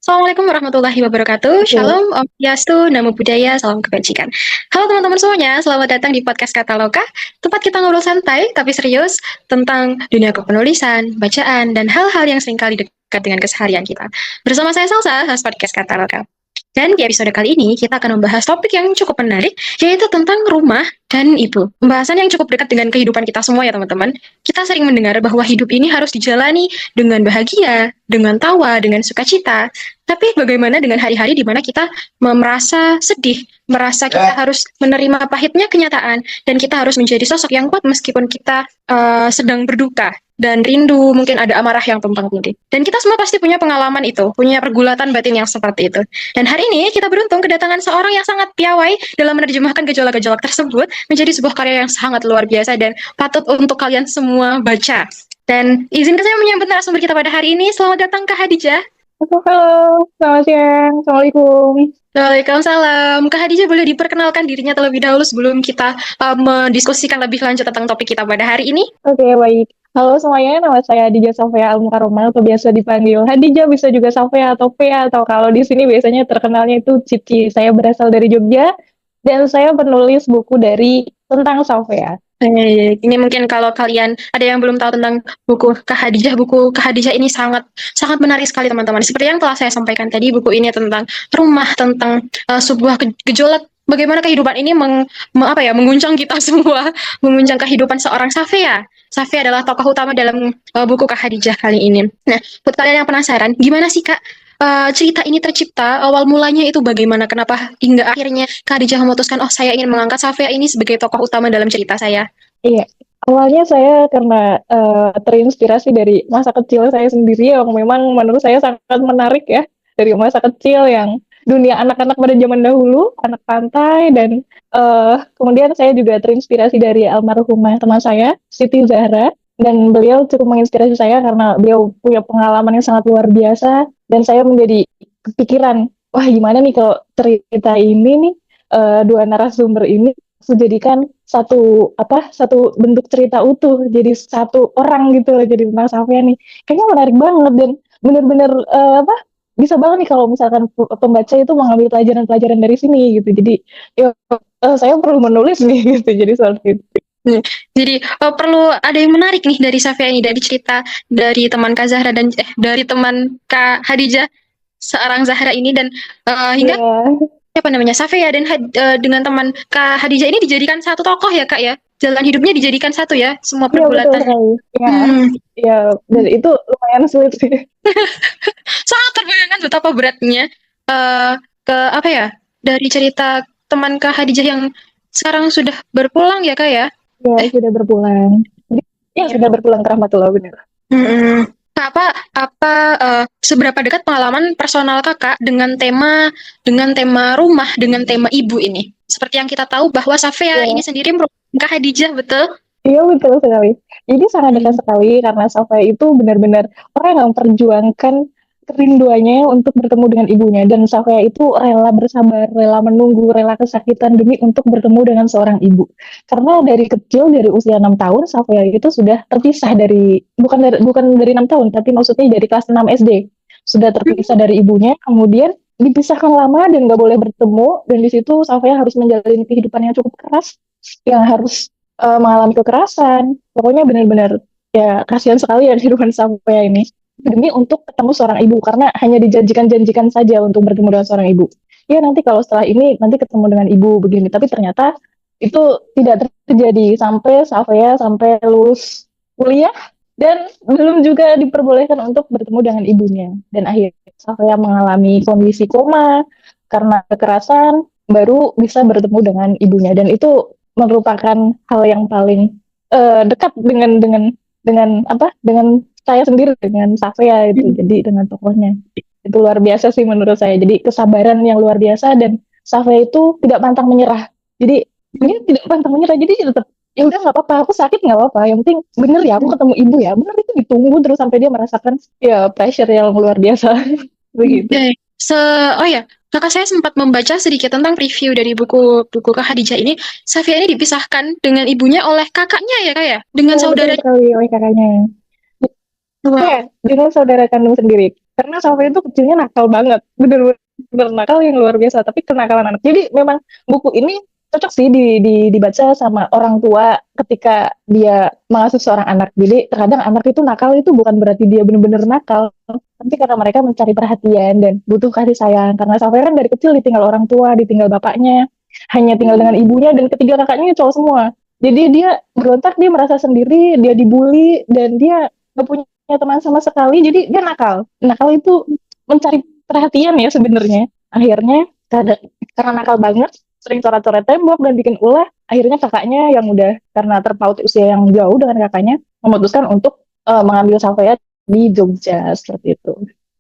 Assalamualaikum warahmatullahi wabarakatuh. Oke, Shalom, Om Swastiastu, Namo Buddhaya, Salam Kebajikan. Halo teman-teman semuanya, selamat datang di podcast Kataloka, tempat kita ngobrol santai tapi serius tentang dunia kepenulisan, bacaan, dan hal-hal yang seringkali dekat dengan keseharian kita. Bersama saya Salsa, host podcast Kataloka. Dan di episode kali ini kita akan membahas topik yang cukup menarik, yaitu tentang rumah dan ibu. Pembahasan yang cukup dekat dengan kehidupan kita semua ya teman-teman. Kita sering mendengar bahwa hidup ini harus dijalani dengan bahagia, dengan tawa, dengan sukacita. Tapi bagaimana dengan hari-hari di mana kita merasa sedih, merasa kita harus menerima pahitnya kenyataan, dan kita harus menjadi sosok yang kuat meskipun kita sedang berduka dan rindu, mungkin ada amarah yang tumpang tindih. Dan kita semua pasti punya pengalaman itu, punya pergulatan batin yang seperti itu. Dan hari ini kita beruntung kedatangan seorang yang sangat piawai dalam menerjemahkan gejolak-gejolak tersebut menjadi sebuah karya yang sangat luar biasa dan patut untuk kalian semua baca. Dan izinkan saya menyambut narasumber kita pada hari ini. Selamat datang Kak Hadijah. halo, selamat siang, Assalamualaikum. Waalaikumsalam. Kak Hadijah boleh diperkenalkan dirinya terlebih dahulu sebelum kita mendiskusikan lebih lanjut tentang topik kita pada hari ini. Oke, baik. Halo semuanya, nama saya Hadijah Sofia Al-Mukarromah, atau biasa dipanggil Hadijah, bisa juga Sofia atau Fea, atau kalau di sini biasanya terkenalnya itu Cici. Saya berasal dari Jogja, dan saya penulis buku tentang Sofia. Ini mungkin kalau kalian ada yang belum tahu tentang buku Kak Hadijah ini sangat sangat menarik sekali teman-teman. Seperti yang telah saya sampaikan tadi, buku ini tentang rumah, tentang sebuah gejolak bagaimana kehidupan ini mengguncang kita semua, mengguncang kehidupan seorang Safia. Safia adalah tokoh utama dalam buku Kak Hadijah kali ini. Nah, buat kalian yang penasaran, gimana sih Kak cerita ini tercipta? Awal mulanya itu bagaimana? Kenapa hingga akhirnya Kak Hadijah memutuskan, oh saya ingin mengangkat Safia ini sebagai tokoh utama dalam cerita saya? Iya, awalnya saya karena terinspirasi dari masa kecil saya sendiri yang memang menurut saya sangat menarik ya, dari masa kecil yang dunia anak-anak pada zaman dahulu, anak pantai, dan kemudian saya juga terinspirasi dari almarhumah teman saya, Siti Zahra, dan beliau cukup menginspirasi saya karena beliau punya pengalaman yang sangat luar biasa, dan saya menjadi kepikiran, wah gimana nih kalau cerita ini nih, dua narasumber ini aku jadikan satu bentuk cerita utuh jadi satu orang gitu loh, jadi tentang Safia nih kayaknya menarik banget dan bener-bener bisa banget nih kalau misalkan pembaca itu mengambil pelajaran-pelajaran dari sini gitu, jadi ya, saya perlu menulis nih gitu, jadi seperti itu. Hmm. Jadi perlu ada yang menarik nih dari Safia ini, dari cerita dari teman Kak Zahra dan dari teman Kak Hadijah seorang Zahra ini, dan hingga Iya, siapa namanya Safia dan dengan teman Kak Hadijah ini dijadikan satu tokoh ya Kak ya, jalan hidupnya dijadikan satu ya, semua iya betul pergulatan. sekali. Ya, Hmm. ya, dan itu lumayan sulit sih. Sangat terbayangkan betapa beratnya eh ke apa ya, dari cerita teman Kak Hadijah yang sekarang sudah berpulang ya Kak ya. Ya, Eh, sudah berpulang. Ya, iya. sudah berpulang ke rahmatullah, benar. Mm-mm. Kak, apa seberapa dekat pengalaman personal Kakak dengan tema rumah, dengan tema ibu ini? Seperti yang kita tahu bahwa Safea ini Ya. sendiri merupakan Kak Hadijah, betul? Iya betul sekali. Jadi sangat dekat Hmm. sekali karena Safai itu benar-benar orang yang memperjuangkan kerinduannya untuk bertemu dengan ibunya, dan Safai itu rela bersabar, rela menunggu, rela kesakitan demi untuk bertemu dengan seorang ibu. Karena dari kecil, dari usia 6 tahun Safai itu sudah terpisah dari, bukan dari 6 tahun, tapi maksudnya dari kelas 6 SD sudah terpisah dari ibunya, kemudian dipisahkan lama dan nggak boleh bertemu, dan di situ Safai harus menjalani kehidupan yang cukup keras, yang harus mengalami kekerasan. Pokoknya benar-benar ya kasihan sekali ya kehidupan sampai ini. Demi untuk ketemu seorang ibu, karena hanya dijanjikan-janjikan saja untuk bertemu dengan seorang ibu. Ya nanti kalau setelah ini nanti ketemu dengan ibu begini, tapi ternyata itu tidak terjadi sampai Safia sampai lulus kuliah dan belum juga diperbolehkan untuk bertemu dengan ibunya. Dan akhirnya Safia mengalami kondisi koma karena kekerasan, baru bisa bertemu dengan ibunya, dan itu merupakan hal yang paling dekat dengan saya sendiri, dengan Safia itu, jadi dengan tokohnya itu luar biasa sih menurut saya, jadi kesabaran yang luar biasa, dan Safia itu tidak pantang menyerah, jadi dia tidak pantang menyerah, jadi dia tetap ya udah nggak apa-apa, aku sakit nggak apa-apa, yang penting bener ya aku ketemu ibu ya, bener, itu ditunggu terus sampai dia merasakan ya pressure yang luar biasa. Begitu. Oke. Oh ya, kakak saya sempat membaca sedikit tentang review dari buku Kak Hadijah ini. Safia ini dipisahkan dengan ibunya oleh kakaknya ya Kak ya, dengan Ya betul saudara. sekali oleh kakaknya. Wah, dengan saudara kandung sendiri. Karena Safia itu kecilnya nakal banget, bener-bener nakal yang luar biasa. Tapi kenakalan anak. Jadi memang buku ini cocok sih dibaca sama orang tua ketika dia mengasuh seorang anak. Jadi terkadang anak itu nakal itu bukan berarti dia bener-bener nakal, tapi karena mereka mencari perhatian dan butuh kasih sayang. Karena Safia kan dari kecil ditinggal orang tua, ditinggal bapaknya, hanya tinggal dengan ibunya dan ketiga kakaknya cowok semua. Jadi dia berontak, dia merasa sendiri, dia dibully, dan dia gak punya teman sama sekali, jadi dia nakal. Nakal itu mencari perhatian ya sebenarnya. Akhirnya karena nakal banget, sering coret-coret tembok dan bikin ulah, akhirnya kakaknya yang udah karena terpaut usia yang jauh dengan kakaknya memutuskan untuk mengambil Safeya di Jogja seperti itu.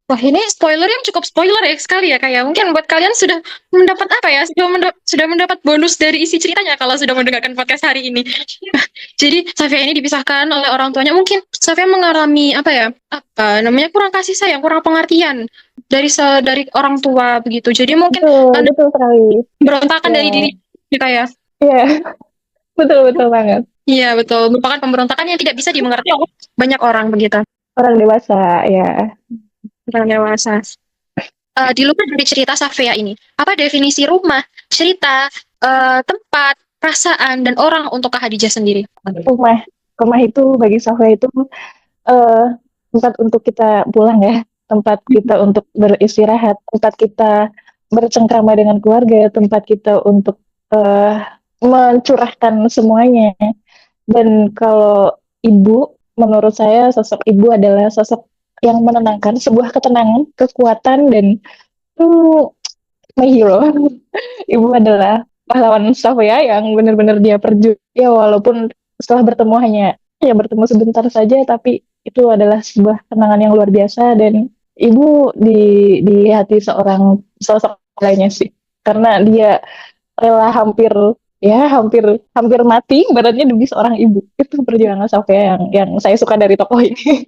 wah ini spoiler yang cukup spoiler ya sekali ya kayak mungkin buat kalian sudah mendapat apa ya sudah mendapat bonus dari isi ceritanya kalau sudah mendengarkan podcast hari ini. Jadi Safia ini dipisahkan oleh orang tuanya mungkin Safia mengalami apa ya apa namanya kurang kasih sayang kurang pengertian dari orang tua begitu. Jadi mungkin Betul, ada betul sekali. berontakan Ya, dari diri kita ya. iya, betul betul banget. Iya betul merupakan pemberontakan yang tidak bisa dimengerti oleh banyak orang begitu. Orang dewasa, ya. Orang dewasa. Di luar dari cerita Safea ini, apa definisi rumah, cerita, tempat, perasaan, dan orang untuk Kak Hadijah sendiri? Rumah, rumah itu bagi Safeya itu eh, tempat untuk kita pulang ya, tempat kita untuk beristirahat, tempat kita bercengkrama dengan keluarga, tempat kita untuk eh, mencurahkan semuanya. Dan kalau ibu, menurut saya sosok ibu adalah sosok yang menenangkan, sebuah ketenangan, kekuatan, dan itu my hero. Ibu adalah pahlawan Savoya yang benar-benar dia perjuang. Ya walaupun setelah bertemu hanya ya bertemu sebentar saja, tapi itu adalah sebuah kenangan yang luar biasa dan ibu di hati seorang sosok lainnya sih. Karena dia rela hampir hampir mati badannya demi seorang ibu. Itu perjuangan Savoya yang saya suka dari tokoh ini.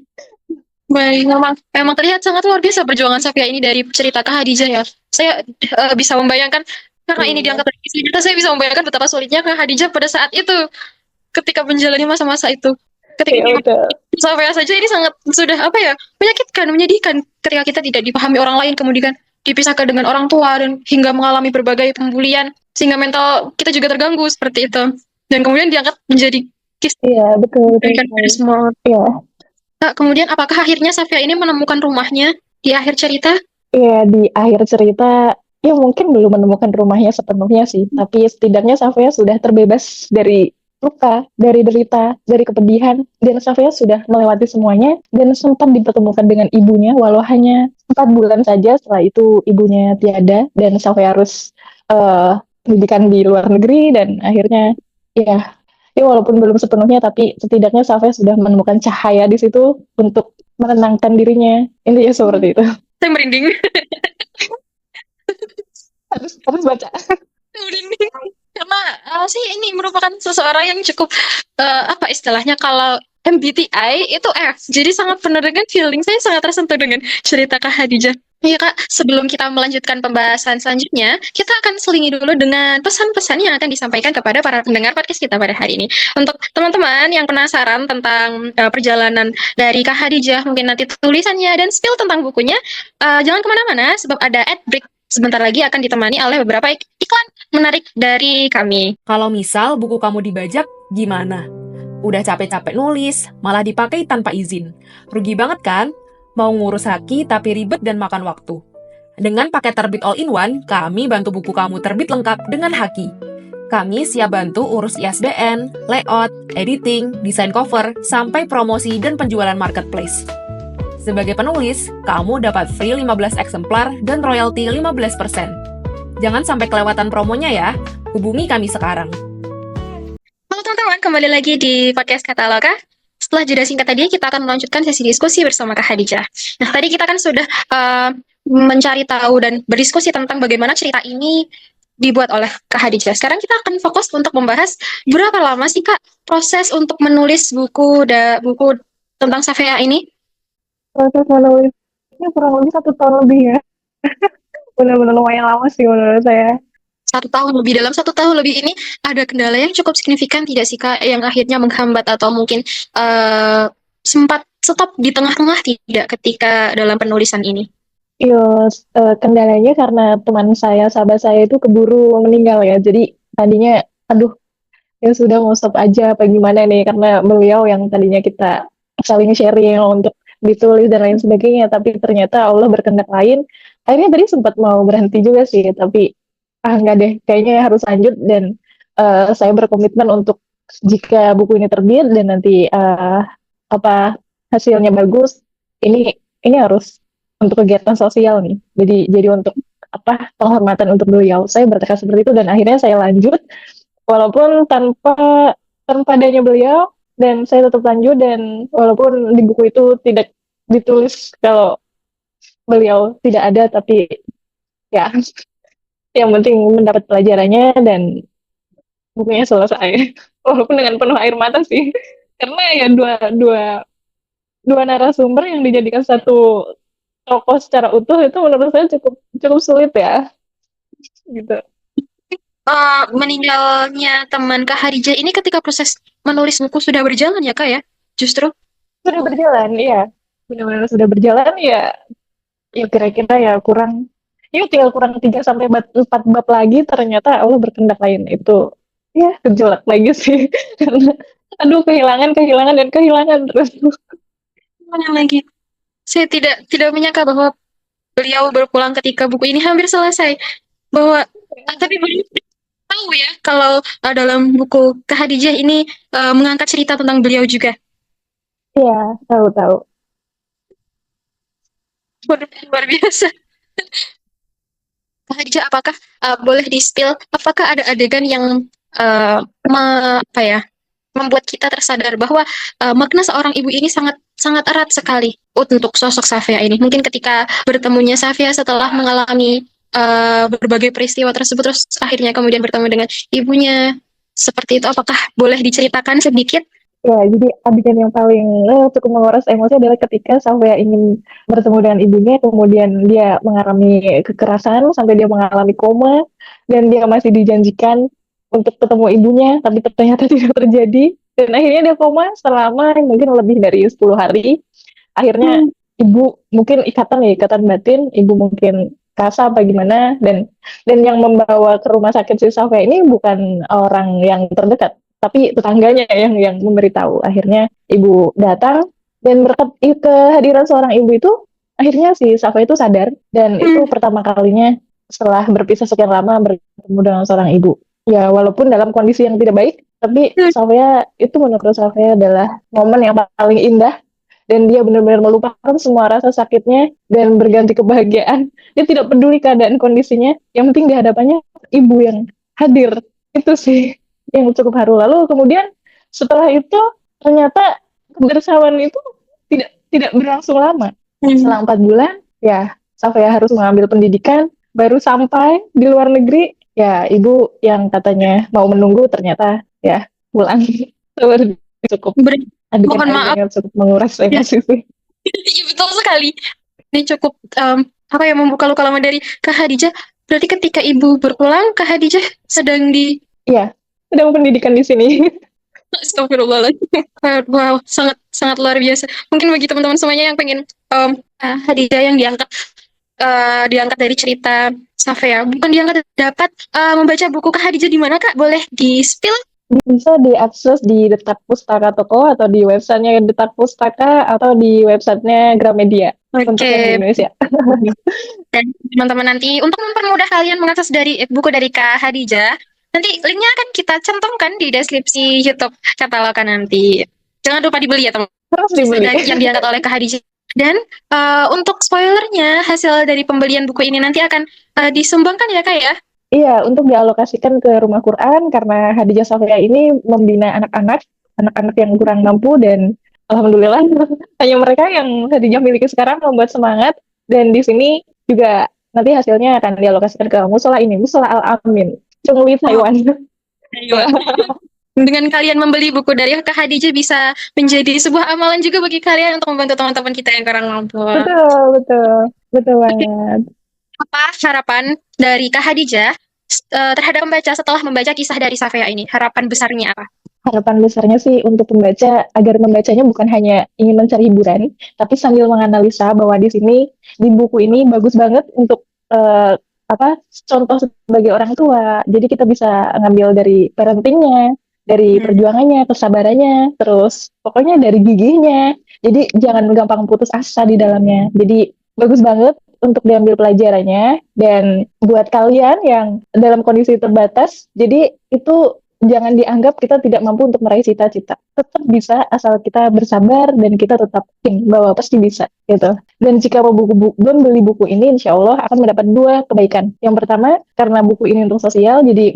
Baik, memang terlihat sangat luar biasa perjuangan Safia ini dari cerita Kak Hadijah ya. Saya bisa membayangkan karena ini diangkat dari kisah nyata, saya bisa membayangkan betapa sulitnya Kak Hadijah pada saat itu ketika menjalani masa-masa itu. Ketika Iya di betul. Safia saja ini sangat sudah apa ya menyakitkan, menyedihkan ketika kita tidak dipahami orang lain kemudian dipisahkan dengan orang tua dan hingga mengalami berbagai pembulian sehingga mental kita juga terganggu seperti itu dan kemudian diangkat menjadi kisah Iya betul betul dari sekali. semua. Iya. Kemudian apakah akhirnya Safia ini menemukan rumahnya di akhir cerita? Ya, di akhir cerita, ya mungkin belum menemukan rumahnya sepenuhnya sih, tapi setidaknya Safia sudah terbebas dari luka, dari derita, dari kepedihan, dan Safia sudah melewati semuanya, dan sempat dipertemukan dengan ibunya, walau hanya 4 bulan saja setelah itu ibunya tiada, dan Safia harus pendidikan di luar negeri, dan akhirnya, ya, ya walaupun belum sepenuhnya, tapi setidaknya Safia sudah menemukan cahaya di situ untuk menenangkan dirinya, intinya seperti itu. Saya merinding. Harus baca. Merinding. Karena sih ini merupakan seseorang yang cukup apa istilahnya kalau MBTI itu F. Jadi sangat benar dengan feeling saya sangat tersentuh dengan cerita Kak Hadijah. Iya Kak, sebelum kita melanjutkan pembahasan selanjutnya, kita akan selingi dulu dengan pesan-pesan yang akan disampaikan kepada para pendengar podcast kita pada hari ini. Untuk teman-teman yang penasaran tentang perjalanan dari Kak Hadijah, mungkin nanti tulisannya dan spill tentang bukunya, jangan kemana-mana sebab ada ad break sebentar lagi akan ditemani oleh beberapa iklan menarik dari kami. Kalau misal buku kamu dibajak, gimana? Udah capek-capek nulis, malah dipakai tanpa izin. Rugi banget kan? Mau ngurus haki tapi ribet dan makan waktu. Dengan paket terbit all-in-one, kami bantu buku kamu terbit lengkap dengan haki. Kami siap bantu urus ISBN, layout, editing, desain cover, sampai promosi dan penjualan marketplace. Sebagai penulis, kamu dapat free 15 eksemplar dan royalti 15%. Jangan sampai kelewatan promonya ya. Hubungi kami sekarang. Halo teman-teman, kembali lagi di podcast Kataloka. Setelah jeda singkat tadi, kita akan melanjutkan sesi diskusi bersama Kak Hadijah. Nah, tadi kita kan sudah mencari tahu dan berdiskusi tentang bagaimana cerita ini dibuat oleh Kak Hadijah. Sekarang kita akan fokus untuk membahas berapa lama sih Kak proses untuk menulis buku tentang Safea ini? Proses menulisnya kurang lebih 1 tahun lebih ya. Benar-benar lumayan lama sih menurut saya. 1 tahun lebih. Dalam 1 tahun lebih ini ada kendala yang cukup signifikan tidak sih Kak yang akhirnya menghambat atau mungkin sempat stop di tengah-tengah tidak ketika dalam penulisan ini? Iya, kendalanya karena teman saya, sahabat saya itu keburu meninggal ya. Jadi tadinya, aduh, ya sudah mau stop aja apa gimana nih, karena beliau yang tadinya kita saling sharing untuk ditulis dan lain sebagainya, tapi ternyata Allah berkehendak lain. Akhirnya tadi sempat mau berhenti juga sih, tapi enggak deh, kayaknya harus lanjut. Dan saya berkomitmen untuk jika buku ini terbit dan nanti apa hasilnya bagus, ini harus untuk kegiatan sosial nih. Jadi untuk apa penghormatan untuk beliau. Saya bertekad seperti itu dan akhirnya saya lanjut walaupun tanpa adanya beliau, dan saya tetap lanjut. Dan walaupun di buku itu tidak ditulis kalau beliau tidak ada, tapi ya yang penting mendapat pelajarannya dan bukunya selesai. Walaupun dengan penuh air mata sih, karena ya dua dua dua narasumber yang dijadikan satu tokoh secara utuh itu menurut saya cukup cukup sulit ya, gitu. Meninggalnya teman Kak Hadijah ini ketika proses menulis buku sudah berjalan ya Kak ya? Justru. Sudah berjalan, iya, benar-benar sudah berjalan ya. Ya kira-kira ya kurang, ya tinggal kurang 3 sampai 4 bab lagi, ternyata Allah berkehendak lain. Itu ya gejolak lagi sih. Karena aduh, kehilangan kehilangan dan kehilangan terus. Mana lagi? Saya tidak menyangka bahwa beliau berpulang ketika buku ini hampir selesai. Bahwa tapi beliau tahu ya kalau dalam buku Kak Hadijah ini mengangkat cerita tentang beliau juga. Iya, tahu-tahu. Waduh, luar biasa. Kak Hadijah, apakah boleh di-spill? Apakah ada adegan yang apa ya, membuat kita tersadar bahwa makna seorang ibu ini sangat sangat erat sekali untuk sosok Safia ini. Mungkin ketika bertemunya Safia setelah mengalami berbagai peristiwa tersebut, terus akhirnya kemudian bertemu dengan ibunya seperti itu. Apakah boleh diceritakan sedikit? Ya, jadi adegan yang paling cukup menguras emosi adalah ketika Safia ingin bertemu dengan ibunya, kemudian dia mengalami kekerasan sampai dia mengalami koma, dan dia masih dijanjikan untuk ketemu ibunya, tapi ternyata tidak terjadi. Dan akhirnya dia koma selama mungkin lebih dari 10 hari. Akhirnya ibu mungkin ikatan ya, ikatan batin, ibu mungkin kasa apa gimana, dan yang membawa ke rumah sakit si Safia ini bukan orang yang terdekat, tapi tetangganya yang memberitahu. Akhirnya ibu datang, dan berkat kehadiran seorang ibu itu akhirnya si Safa itu sadar, dan itu pertama kalinya setelah berpisah sekian lama bertemu dengan seorang ibu. Ya walaupun dalam kondisi yang tidak baik, tapi Safia itu menurut Safia adalah momen yang paling indah, dan dia benar-benar melupakan semua rasa sakitnya dan berganti kebahagiaan. Dia tidak peduli keadaan kondisinya, yang penting di hadapannya ibu yang hadir. Itu sih yang cukup haru. Lalu kemudian setelah itu ternyata kebersamaan itu tidak berlangsung lama. Selang 4 bulan ya Safia harus mengambil pendidikan, baru sampai di luar negeri ya ibu yang katanya mau menunggu ternyata ya pulang. Cukup Mohon maaf. yang cukup menguras emosi sih. Iya betul sekali. Ini cukup apa yang membuka luka lama dari Kak Hadijah. Berarti ketika ibu berpulang, Kak Hadijah sedang di Iya, sedang pendidikan di sini. Astagfirullahaladzim. Wow, sangat sangat luar biasa. Mungkin bagi teman-teman semuanya yang pengen Hadijah yang diangkat dari cerita Safia, bukan diangkat, dapat membaca buku Kak Hadijah di mana Kak? Boleh di-spill? Bisa diakses di Detak Pustaka Toko, atau di websitenya Detak Pustaka, atau di websitenya Gramedia untuk yang di Indonesia. Dan teman-teman nanti untuk mempermudah kalian mengakses dari buku dari Kak Hadijah, nanti linknya akan kita cantumkan di deskripsi YouTube Kataloka nanti. Jangan lupa dibeli ya teman. Harus dibeli. Yang diangkat oleh Kak Hadijah. Dan untuk spoilernya, hasil dari pembelian buku ini nanti akan disumbangkan ya Kak ya? Iya, untuk dialokasikan ke rumah Quran, karena Hadijah Safia ini membina anak-anak yang kurang mampu, dan alhamdulillah hanya mereka yang Hadijah miliki sekarang membuat semangat. Dan di sini juga nanti hasilnya akan dialokasikan ke musola ini, Musola Al-Amin, Chungli, Taiwan. Dengan kalian membeli buku dari Kak Hadijah bisa menjadi sebuah amalan juga bagi kalian untuk membantu teman-teman kita yang kurang mampu. Betul banget. Apa harapan dari Kak Hadijah terhadap pembaca setelah membaca kisah dari Safia ini? Harapan besarnya apa? Harapan besarnya sih untuk pembaca agar membacanya bukan hanya ingin mencari hiburan, tapi sambil menganalisa bahwa di sini di buku ini bagus banget untuk eh, apa contoh sebagai orang tua. Jadi kita bisa ngambil dari parentingnya, dari Hmm. perjuangannya, kesabarannya, terus pokoknya dari gigihnya. Jadi jangan gampang putus asa di dalamnya. Jadi bagus banget untuk diambil pelajarannya dan buat kalian yang dalam kondisi terbatas, jadi itu jangan dianggap kita tidak mampu untuk meraih cita-cita. Tetap bisa asal kita bersabar dan kita tetap yakin bahwa pasti bisa gitu. Dan jika belum beli buku ini, insya Allah akan mendapat dua kebaikan. Yang pertama, karena buku ini untuk sosial, jadi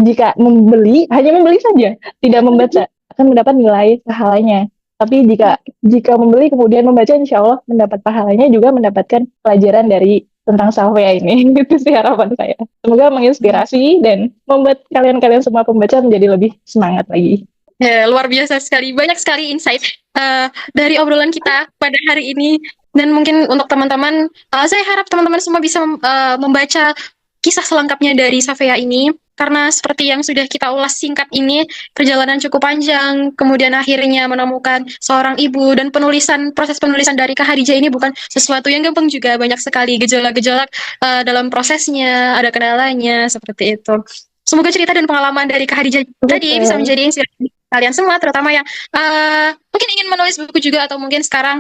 jika hanya membeli saja, tidak membaca, akan mendapat nilai pahalanya. Tapi jika membeli kemudian membaca, insya Allah mendapat pahalanya juga mendapatkan pelajaran dari tentang salvia ini. Itu sih harapan saya. Semoga menginspirasi dan membuat kalian-kalian semua pembaca menjadi lebih semangat lagi. Ya, luar biasa sekali. Banyak sekali insight eh, dari obrolan kita pada hari ini. Dan mungkin untuk teman-teman, saya harap teman-teman semua bisa membaca kisah selengkapnya dari Safea ini. Karena seperti yang sudah kita ulas singkat ini, perjalanan cukup panjang, kemudian akhirnya menemukan seorang ibu, dan proses penulisan dari Kak Hadijah ini bukan sesuatu yang gampang juga. Banyak sekali gejolak-gejolak dalam prosesnya, ada kendalanya, seperti itu. Semoga cerita dan pengalaman dari Kak Hadijah tadi bisa Betul. menjadi inspirasi kalian semua, terutama yang mungkin ingin menulis buku juga, atau mungkin sekarang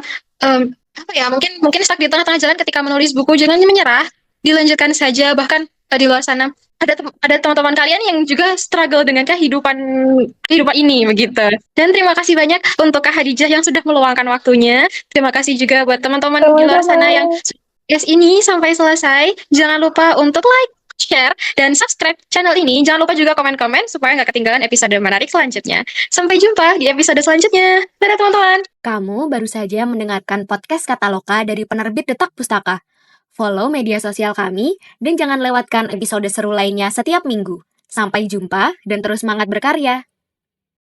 apa ya, mungkin stuck di tengah-tengah jalan ketika menulis buku. Jangan menyerah, dilanjutkan saja. Bahkan di luar sana ada teman-teman kalian yang juga struggle dengan kehidupan ini begitu. Dan terima kasih banyak untuk Kak Hadijah yang sudah meluangkan waktunya. Terima kasih juga buat teman-teman di luar Sama-sama. sana yang podcast ini sampai selesai. Jangan lupa untuk like, share, dan subscribe channel ini. Jangan lupa juga komen-komen supaya nggak ketinggalan episode menarik selanjutnya. Sampai jumpa di episode selanjutnya. Dadah teman-teman. Kamu baru saja mendengarkan podcast Kataloka dari penerbit Detak Pustaka. Follow media sosial kami dan jangan lewatkan episode seru lainnya setiap minggu. Sampai jumpa dan terus semangat berkarya.